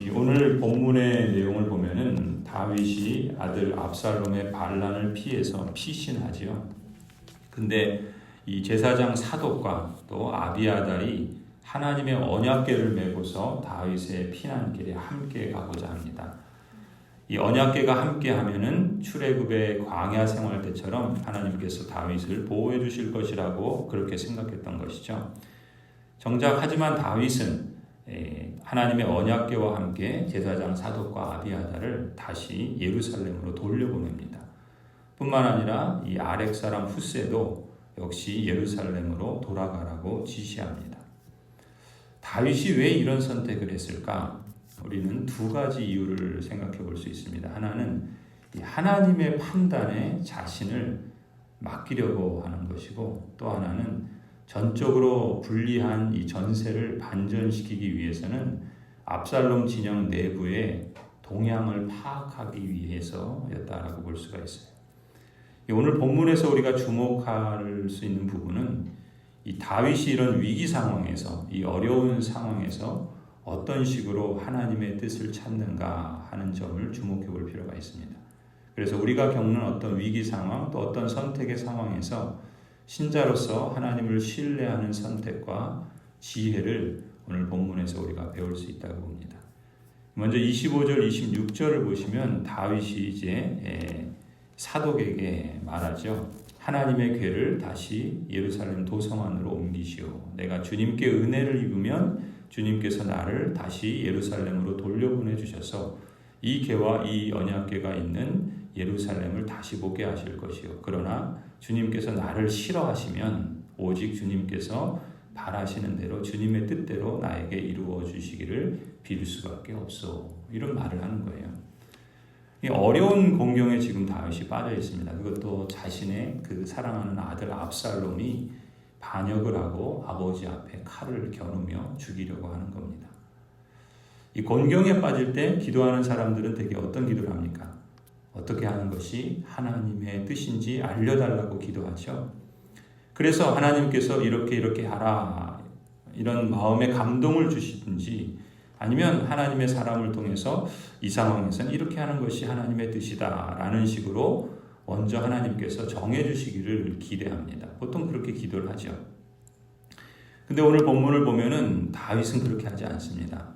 오늘 본문의 내용을 보면은 다윗이 아들 압살롬의 반란을 피해서 피신하지요. 근데 이 제사장 사독과 또 아비아달이 하나님의 언약궤를 메고서 다윗의 피난길에 함께 가고자 합니다. 이 언약궤가 함께 하면은 출애굽의 광야 생활 때처럼 하나님께서 다윗을 보호해 주실 것이라고 그렇게 생각했던 것이죠. 정작 하지만 다윗은 하나님의 언약궤와 함께 제사장 사독과 아비아달을 다시 예루살렘으로 돌려보냅니다. 뿐만 아니라 이 아렉 사람 후세도 역시 예루살렘으로 돌아가라고 지시합니다. 다윗이 왜 이런 선택을 했을까? 우리는 두 가지 이유를 생각해 볼 수 있습니다. 하나는 하나님의 판단에 자신을 맡기려고 하는 것이고, 또 하나는 전적으로 불리한 이 전세를 반전시키기 위해서는 압살롬 진영 내부의 동향을 파악하기 위해서였다라고 볼 수가 있어요. 오늘 본문에서 우리가 주목할 수 있는 부분은 이 다윗이 이런 위기 상황에서, 이 어려운 상황에서 어떤 식으로 하나님의 뜻을 찾는가 하는 점을 주목해 볼 필요가 있습니다. 그래서 우리가 겪는 어떤 위기 상황, 또 어떤 선택의 상황에서 신자로서 하나님을 신뢰하는 선택과 지혜를 오늘 본문에서 우리가 배울 수 있다고 봅니다. 먼저 25절, 26절을 보시면 다윗이 이제 사독에게 말하죠. 하나님의 궤를 다시 예루살렘 도성 안으로 옮기시오. 내가 주님께 은혜를 입으면 주님께서 나를 다시 예루살렘으로 돌려보내 주셔서 이 궤와 이 언약궤가 있는 예루살렘을 다시 보게 하실 것이요. 그러나 주님께서 나를 싫어하시면 오직 주님께서 바라시는 대로 주님의 뜻대로 나에게 이루어 주시기를 빌 수밖에 없소. 이런 말을 하는 거예요. 이 어려운 공경에 지금 다윗이 빠져 있습니다. 그것도 자신의 그 사랑하는 아들 압살롬이 반역을 하고 아버지 앞에 칼을 겨누며 죽이려고 하는 겁니다. 이 곤경에 빠질 때 기도하는 사람들은 대개 어떤 기도를 합니까? 어떻게 하는 것이 하나님의 뜻인지 알려달라고 기도하죠. 그래서 하나님께서 이렇게 하라, 이런 마음에 감동을 주시든지, 아니면 하나님의 사람을 통해서 이 상황에서는 이렇게 하는 것이 하나님의 뜻이다 라는 식으로 먼저 하나님께서 정해주시기를 기대합니다. 보통 그렇게 기도를 하죠. 근데 오늘 본문을 보면은 다윗은 그렇게 하지 않습니다.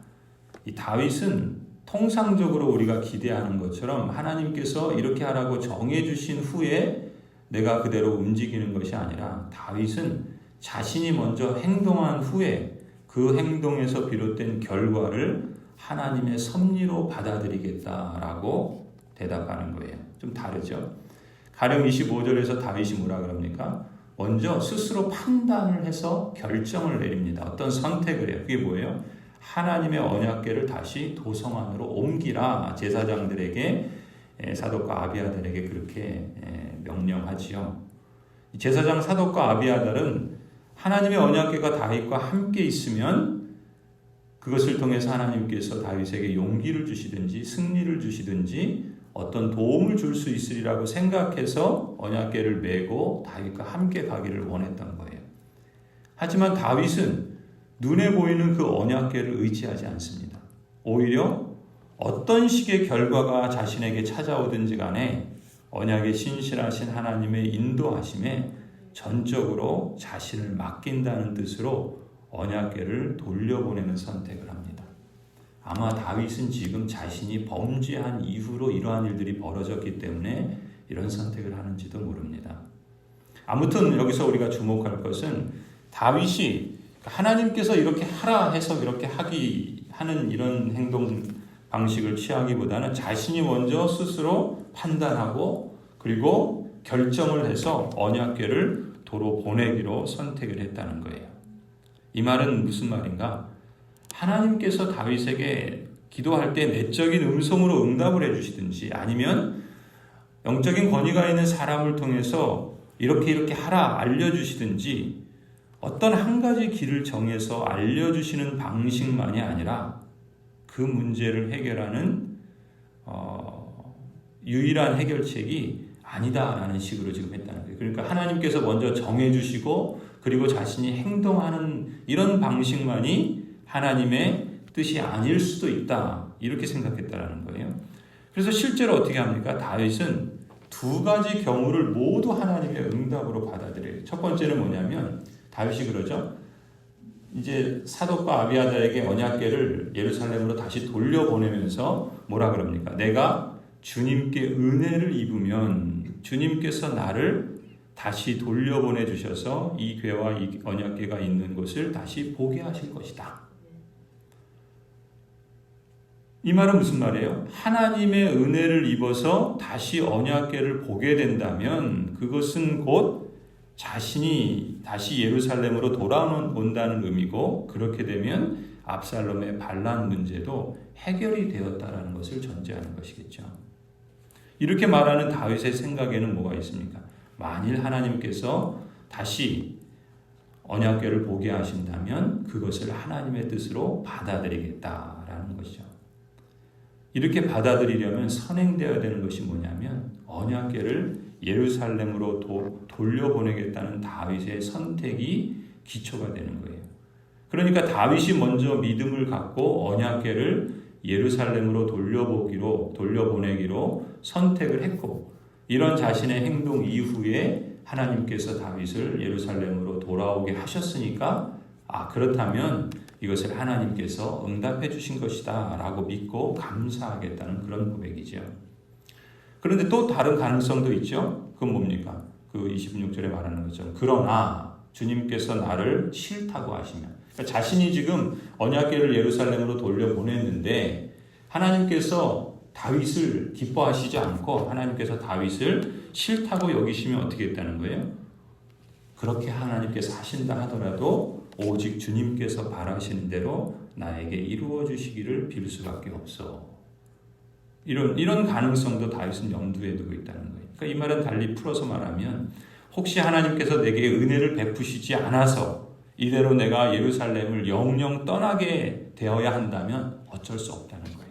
이 다윗은 통상적으로 우리가 기대하는 것처럼 하나님께서 이렇게 하라고 정해주신 후에 내가 그대로 움직이는 것이 아니라, 다윗은 자신이 먼저 행동한 후에 그 행동에서 비롯된 결과를 하나님의 섭리로 받아들이겠다라고 대답하는 거예요. 좀 다르죠? 가령 25절에서 다윗이 뭐라 그럽니까? 먼저 스스로 판단을 해서 결정을 내립니다. 어떤 선택을 해요. 그게 뭐예요? 하나님의 언약궤를 다시 도성 안으로 옮기라. 제사장들에게, 사독과 아비아달에게 그렇게 명령하지요. 제사장 사독과 아비아달은 하나님의 언약궤가 다윗과 함께 있으면 그것을 통해서 하나님께서 다윗에게 용기를 주시든지 승리를 주시든지 어떤 도움을 줄 수 있으리라고 생각해서 언약궤를 메고 다윗과 함께 가기를 원했던 거예요. 하지만 다윗은 눈에 보이는 그 언약궤를 의지하지 않습니다. 오히려 어떤 식의 결과가 자신에게 찾아오든지 간에 언약에 신실하신 하나님의 인도하심에 전적으로 자신을 맡긴다는 뜻으로 언약궤를 돌려보내는 선택을 합니다. 아마 다윗은 지금 자신이 범죄한 이후로 이러한 일들이 벌어졌기 때문에 이런 선택을 하는지도 모릅니다. 아무튼 여기서 우리가 주목할 것은 다윗이 하나님께서 이렇게 하라 해서 이렇게 하는 이런 행동 방식을 취하기보다는 자신이 먼저 스스로 판단하고 그리고 결정을 해서 언약궤를 도로 보내기로 선택을 했다는 거예요. 이 말은 무슨 말인가? 하나님께서 다윗에게 기도할 때 내적인 음성으로 응답을 해주시든지, 아니면 영적인 권위가 있는 사람을 통해서 이렇게 하라 알려주시든지, 어떤 한 가지 길을 정해서 알려주시는 방식만이 아니라 그 문제를 해결하는 유일한 해결책이 아니다라는 식으로 지금 했다는 거예요. 그러니까 하나님께서 먼저 정해주시고 그리고 자신이 행동하는 이런 방식만이 하나님의 뜻이 아닐 수도 있다. 이렇게 생각했다라는 거예요. 그래서 실제로 어떻게 합니까? 다윗은 두 가지 경우를 모두 하나님의 응답으로 받아들여요. 첫 번째는 뭐냐면 다윗이 그러죠. 이제 사독과 아비아달에게 언약궤를 예루살렘으로 다시 돌려보내면서 뭐라 그럽니까? 내가 주님께 은혜를 입으면 주님께서 나를 다시 돌려보내 주셔서 이 궤와 이 언약궤가 있는 곳을 다시 보게 하실 것이다. 이 말은 무슨 말이에요? 하나님의 은혜를 입어서 다시 언약궤를 보게 된다면 그것은 곧 자신이 다시 예루살렘으로 돌아온다는 의미고, 그렇게 되면 압살롬의 반란 문제도 해결이 되었다라는 것을 전제하는 것이겠죠. 이렇게 말하는 다윗의 생각에는 뭐가 있습니까? 만일 하나님께서 다시 언약궤를 보게 하신다면 그것을 하나님의 뜻으로 받아들이겠다라는 것이죠. 이렇게 받아들이려면 선행되어야 되는 것이 뭐냐면 언약궤를 예루살렘으로 돌려보내겠다는 다윗의 선택이 기초가 되는 거예요. 그러니까 다윗이 먼저 믿음을 갖고 언약궤를 예루살렘으로 돌려보내기로 선택을 했고, 이런 자신의 행동 이후에 하나님께서 다윗을 예루살렘으로 돌아오게 하셨으니까 그렇다면 이것을 하나님께서 응답해 주신 것이다 라고 믿고 감사하겠다는 그런 고백이죠. 그런데 또 다른 가능성도 있죠. 그건 뭡니까? 그 26절에 말하는 것처럼 그러나 주님께서 나를 싫다고 하시면, 그러니까 자신이 지금 언약궤를 예루살렘으로 돌려보냈는데 하나님께서 다윗을 기뻐하시지 않고 하나님께서 다윗을 싫다고 여기시면 어떻게 했다는 거예요? 그렇게 하나님께서 하신다 하더라도 오직 주님께서 바라시는 대로 나에게 이루어 주시기를 빌 수밖에 없어. 이런 가능성도 다윗은 염두에 두고 있다는 거예요. 그러니까 이 말은 달리 풀어서 말하면 혹시 하나님께서 내게 은혜를 베푸시지 않아서 이대로 내가 예루살렘을 영영 떠나게 되어야 한다면 어쩔 수 없다는 거예요.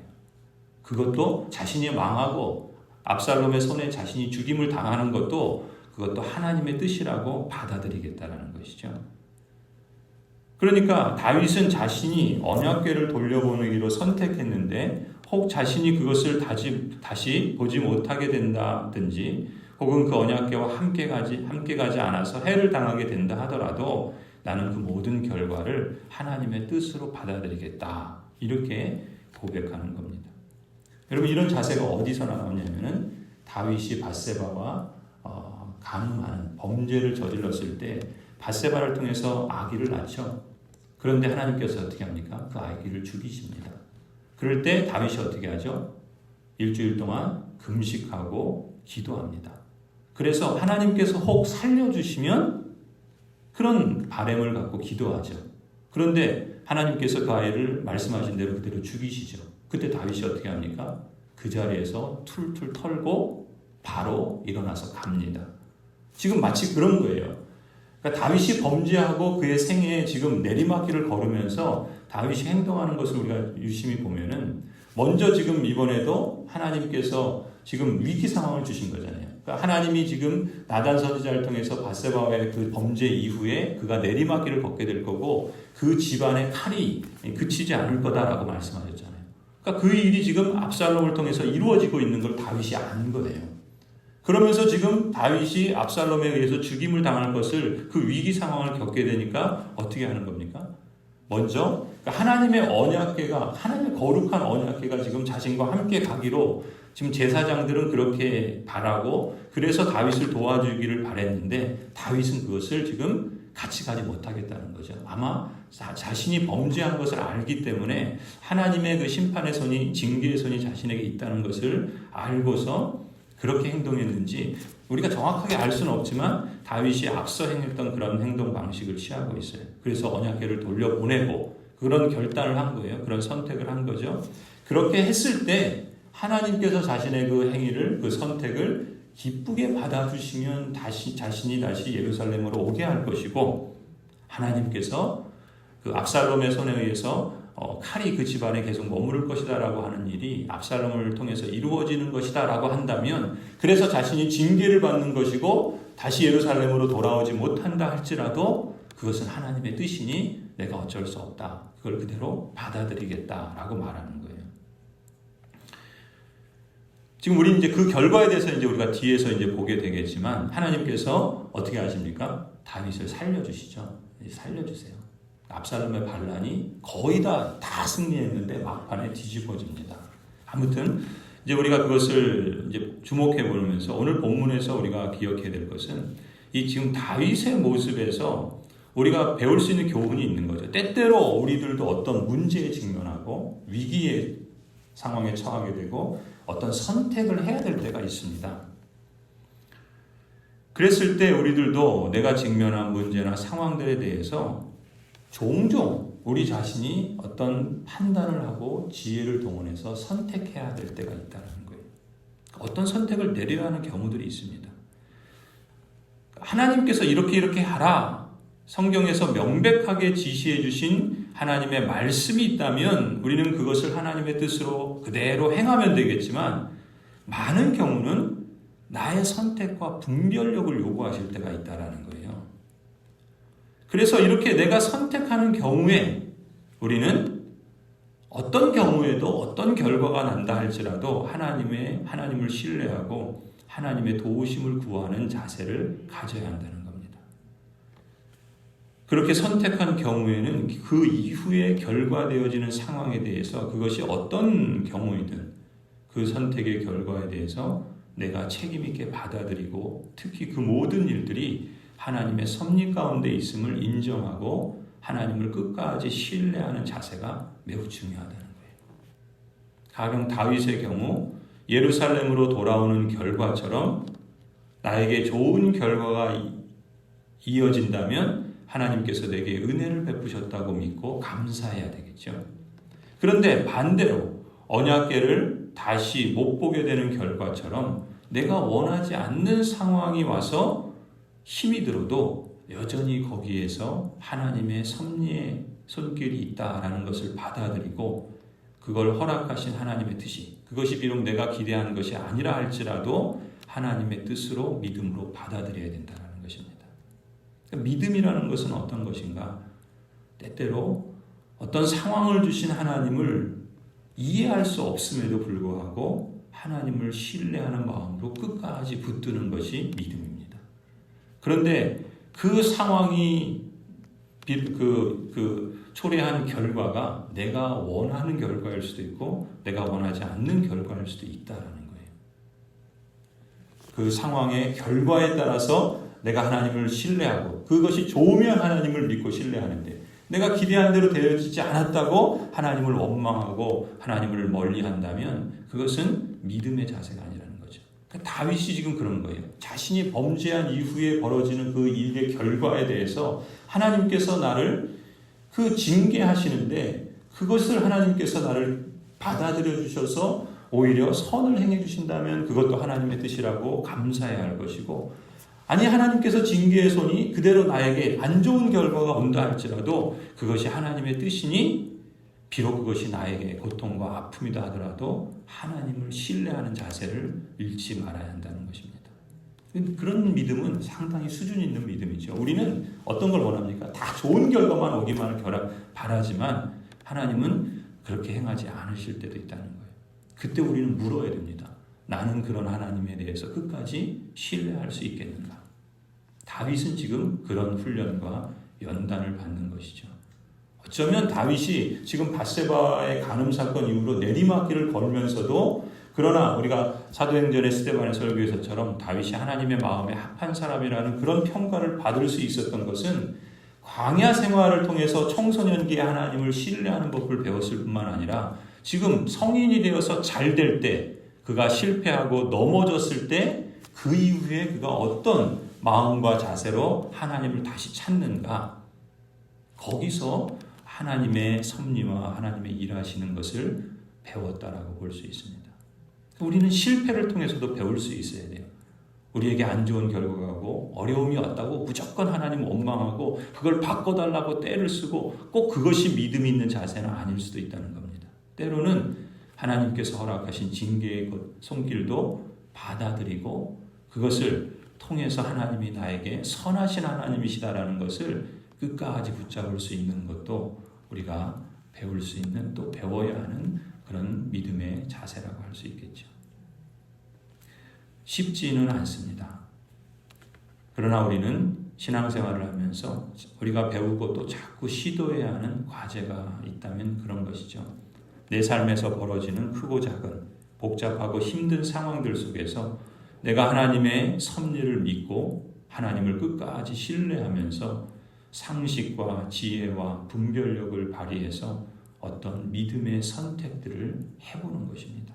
그것도 자신이 망하고 압살롬의 손에 자신이 죽임을 당하는 것도 그것도 하나님의 뜻이라고 받아들이겠다라는 것이죠. 그러니까 다윗은 자신이 언약궤를 돌려보내기로 선택했는데 혹 자신이 그것을 다시 보지 못하게 된다든지 혹은 그 언약궤와 함께 가지 않아서 해를 당하게 된다 하더라도 나는 그 모든 결과를 하나님의 뜻으로 받아들이겠다. 이렇게 고백하는 겁니다. 여러분, 이런 자세가 어디서 나오냐면은 다윗이 밧세바와 간음하는 범죄를 저질렀을 때 밧세바를 통해서 아기를 낳죠. 그런데 하나님께서 어떻게 합니까? 그 아기를 죽이십니다. 그럴 때 다윗이 어떻게 하죠? 일주일 동안 금식하고 기도합니다. 그래서 하나님께서 혹 살려주시면 그런 바람을 갖고 기도하죠. 그런데 하나님께서 그 아이를 말씀하신 대로 그대로 죽이시죠. 그때 다윗이 어떻게 합니까? 그 자리에서 툴툴 털고 바로 일어나서 갑니다. 지금 마치 그런 거예요. 그러니까 다윗이 범죄하고 그의 생애에 지금 내리막길을 걸으면서 다윗이 행동하는 것을 우리가 유심히 보면은 먼저 지금 이번에도 하나님께서 지금 위기 상황을 주신 거잖아요. 그러니까 하나님이 지금 나단 선지자를 통해서 밧세바와의 그 범죄 이후에 그가 내리막길을 걷게 될 거고 그 집안의 칼이 그치지 않을 거다라고 말씀하셨잖아요. 그러니까 그 일이 지금 압살롬을 통해서 이루어지고 있는 걸 다윗이 아는 거예요. 그러면서 지금 다윗이 압살롬에 의해서 죽임을 당하는 것을 그 위기 상황을 겪게 되니까 어떻게 하는 겁니까? 먼저 하나님의 언약궤가, 하나님의 거룩한 언약궤가 지금 자신과 함께 가기로 지금 제사장들은 그렇게 바라고 그래서 다윗을 도와주기를 바랬는데 다윗은 그것을 지금 같이 가지 못하겠다는 거죠. 아마 자신이 범죄한 것을 알기 때문에 하나님의 그 심판의 손이, 징계의 손이 자신에게 있다는 것을 알고서 그렇게 행동했는지 우리가 정확하게 알 수는 없지만 다윗이 앞서 행했던 그런 행동 방식을 취하고 있어요. 그래서 언약궤를 돌려보내고 그런 결단을 한 거예요. 그런 선택을 한 거죠. 그렇게 했을 때 하나님께서 자신의 그 행위를, 그 선택을 기쁘게 받아주시면 자신이 다시 예루살렘으로 오게 할 것이고, 하나님께서 그 압살롬의 손에 의해서 칼이 그 집안에 계속 머무를 것이다 라고 하는 일이 압살롬을 통해서 이루어지는 것이다 라고 한다면, 그래서 자신이 징계를 받는 것이고 다시 예루살렘으로 돌아오지 못한다 할지라도 그것은 하나님의 뜻이니 내가 어쩔 수 없다. 그걸 그대로 받아들이겠다라고 말하는 거예요. 지금 우리 이제 그 결과에 대해서 이제 우리가 뒤에서 이제 보게 되겠지만 하나님께서 어떻게 하십니까? 다윗을 살려주시죠. 살려주세요. 압살롬의 반란이 거의 다 승리했는데 막판에 뒤집어집니다. 아무튼 이제 우리가 그것을 이제 주목해 보면서 오늘 본문에서 우리가 기억해야 될 것은 이 지금 다윗의 모습에서 우리가 배울 수 있는 교훈이 있는 거죠. 때때로 우리들도 어떤 문제에 직면하고 위기의 상황에 처하게 되고 어떤 선택을 해야 될 때가 있습니다. 그랬을 때 우리들도 내가 직면한 문제나 상황들에 대해서 종종 우리 자신이 어떤 판단을 하고 지혜를 동원해서 선택해야 될 때가 있다는 거예요. 어떤 선택을 내려야 하는 경우들이 있습니다. 하나님께서 이렇게 하라. 성경에서 명백하게 지시해 주신 하나님의 말씀이 있다면 우리는 그것을 하나님의 뜻으로 그대로 행하면 되겠지만 많은 경우는 나의 선택과 분별력을 요구하실 때가 있다는 거예요. 그래서 이렇게 내가 선택하는 경우에 우리는 어떤 경우에도 어떤 결과가 난다 할지라도 하나님을 신뢰하고 하나님의 도우심을 구하는 자세를 가져야 한다는 겁니다. 그렇게 선택한 경우에는 그 이후에 결과되어지는 상황에 대해서 그것이 어떤 경우이든 그 선택의 결과에 대해서 내가 책임 있게 받아들이고 특히 그 모든 일들이 하나님의 섭리 가운데 있음을 인정하고 하나님을 끝까지 신뢰하는 자세가 매우 중요하다는 거예요. 가령 다윗의 경우 예루살렘으로 돌아오는 결과처럼 나에게 좋은 결과가 이어진다면 하나님께서 내게 은혜를 베푸셨다고 믿고 감사해야 되겠죠. 그런데 반대로 언약궤를 다시 못 보게 되는 결과처럼 내가 원하지 않는 상황이 와서 힘이 들어도 여전히 거기에서 하나님의 섭리의 손길이 있다라는 것을 받아들이고 그걸 허락하신 하나님의 뜻이 그것이 비록 내가 기대한 것이 아니라 할지라도 하나님의 뜻으로 믿음으로 받아들여야 된다는 것입니다. 그러니까 믿음이라는 것은 어떤 것인가? 때때로 어떤 상황을 주신 하나님을 이해할 수 없음에도 불구하고 하나님을 신뢰하는 마음으로 끝까지 붙드는 것이 믿음입니다. 그런데 그 상황이 초래한 결과가 내가 원하는 결과일 수도 있고 내가 원하지 않는 결과일 수도 있다라는 거예요. 그 상황의 결과에 따라서 내가 하나님을 신뢰하고 그것이 좋으면 하나님을 믿고 신뢰하는데 내가 기대한 대로 되어지지 않았다고 하나님을 원망하고 하나님을 멀리한다면 그것은 믿음의 자세가 아니라는 거죠. 그러니까 다윗이 지금 그런 거예요. 자신이 범죄한 이후에 벌어지는 그 일의 결과에 대해서 하나님께서 나를 그 징계하시는데 그것을 하나님께서 나를 받아들여 주셔서 오히려 선을 행해 주신다면 그것도 하나님의 뜻이라고 감사해야 할 것이고 아니 하나님께서 징계의 손이 그대로 나에게 안 좋은 결과가 온다 할지라도 그것이 하나님의 뜻이니 비록 그것이 나에게 고통과 아픔이다 하더라도 하나님을 신뢰하는 자세를 잃지 말아야 한다는 것입니다. 그런 믿음은 상당히 수준 있는 믿음이죠. 우리는 어떤 걸 원합니까? 다 좋은 결과만 오기만을 바라지만 하나님은 그렇게 행하지 않으실 때도 있다는 거예요. 그때 우리는 물어야 됩니다. 나는 그런 하나님에 대해서 끝까지 신뢰할 수 있겠는가? 다윗은 지금 그런 훈련과 연단을 받는 것이죠. 어쩌면 다윗이 지금 밧세바의 간음 사건 이후로 내리막길을 걸면서도 그러나 우리가 사도행전의 스데반의 설교에서처럼 다윗이 하나님의 마음에 합한 사람이라는 그런 평가를 받을 수 있었던 것은 광야 생활을 통해서 청소년기에 하나님을 신뢰하는 법을 배웠을 뿐만 아니라 지금 성인이 되어서 잘 될 때 그가 실패하고 넘어졌을 때 그 이후에 그가 어떤 마음과 자세로 하나님을 다시 찾는가 거기서 하나님의 섭리와 하나님의 일하시는 것을 배웠다라고 볼 수 있습니다. 우리는 실패를 통해서도 배울 수 있어야 돼요. 우리에게 안 좋은 결과가 오고 어려움이 왔다고 무조건 하나님 원망하고 그걸 바꿔달라고 떼를 쓰고 꼭 그것이 믿음 있는 자세는 아닐 수도 있다는 겁니다. 때로는 하나님께서 허락하신 징계의 손길도 받아들이고 그것을 통해서 하나님이 나에게 선하신 하나님이시다라는 것을 끝까지 붙잡을 수 있는 것도 우리가 배울 수 있는, 또 배워야 하는 그런 믿음의 자세라고 할 수 있겠죠. 쉽지는 않습니다. 그러나 우리는 신앙생활을 하면서 우리가 배우고 또 자꾸 시도해야 하는 과제가 있다면 그런 것이죠. 내 삶에서 벌어지는 크고 작은 복잡하고 힘든 상황들 속에서 내가 하나님의 섭리를 믿고 하나님을 끝까지 신뢰하면서 상식과 지혜와 분별력을 발휘해서 어떤 믿음의 선택들을 해보는 것입니다.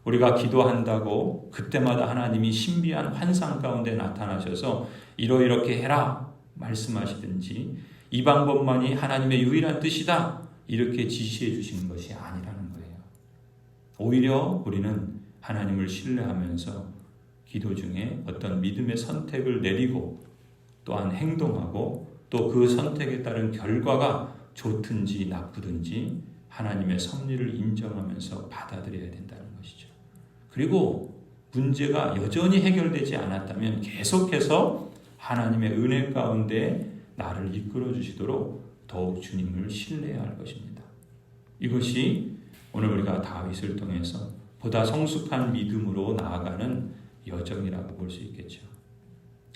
우리가 기도한다고 그때마다 하나님이 신비한 환상 가운데 나타나셔서 이렇게 해라 말씀하시든지 이 방법만이 하나님의 유일한 뜻이다 이렇게 지시해 주시는 것이 아니라는 거예요. 오히려 우리는 하나님을 신뢰하면서 기도 중에 어떤 믿음의 선택을 내리고 또한 행동하고 또 그 선택에 따른 결과가 좋든지 나쁘든지 하나님의 섭리를 인정하면서 받아들여야 된다는 것이죠. 그리고 문제가 여전히 해결되지 않았다면 계속해서 하나님의 은혜 가운데 나를 이끌어 주시도록 더욱 주님을 신뢰해야 할 것입니다. 이것이 오늘 우리가 다윗을 통해서 보다 성숙한 믿음으로 나아가는 여정이라고 볼 수 있겠죠.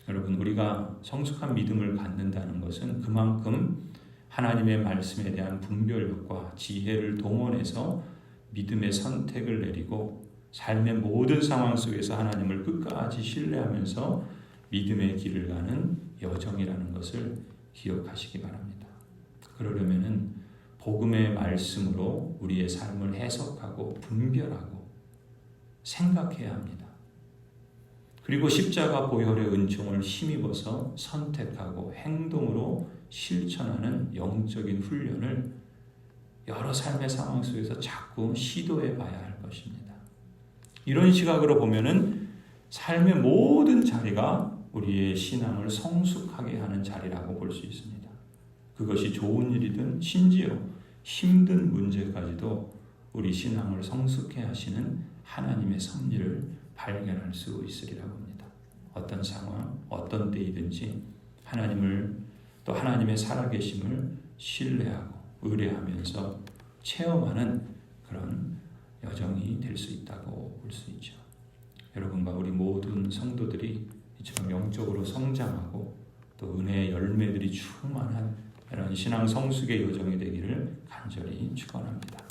여러분, 우리가 성숙한 믿음을 갖는다는 것은 그만큼 하나님의 말씀에 대한 분별력과 지혜를 동원해서 믿음의 선택을 내리고 삶의 모든 상황 속에서 하나님을 끝까지 신뢰하면서 믿음의 길을 가는 여정이라는 것을 기억하시기 바랍니다. 그러려면은 복음의 말씀으로 우리의 삶을 해석하고 분별하고 생각해야 합니다. 그리고 십자가 보혈의 은총을 힘입어서 선택하고 행동으로 실천하는 영적인 훈련을 여러 삶의 상황 속에서 자꾸 시도해 봐야 할 것입니다. 이런 시각으로 보면은 삶의 모든 자리가 우리의 신앙을 성숙하게 하는 자리라고 볼 수 있습니다. 그것이 좋은 일이든 심지어 힘든 문제까지도 우리 신앙을 성숙해 하시는 하나님의 섭리를 발견할 수 있으리라고 합니다. 어떤 상황, 어떤 때이든지 하나님을 또 하나님의 살아계심을 신뢰하고 의뢰하면서 체험하는 그런 여정이 될 수 있다고 볼 수 있죠. 여러분과 우리 모든 성도들이 이처럼 영적으로 성장하고 또 은혜의 열매들이 충만한 이런 신앙 성숙의 여정이 되기를 간절히 축원합니다.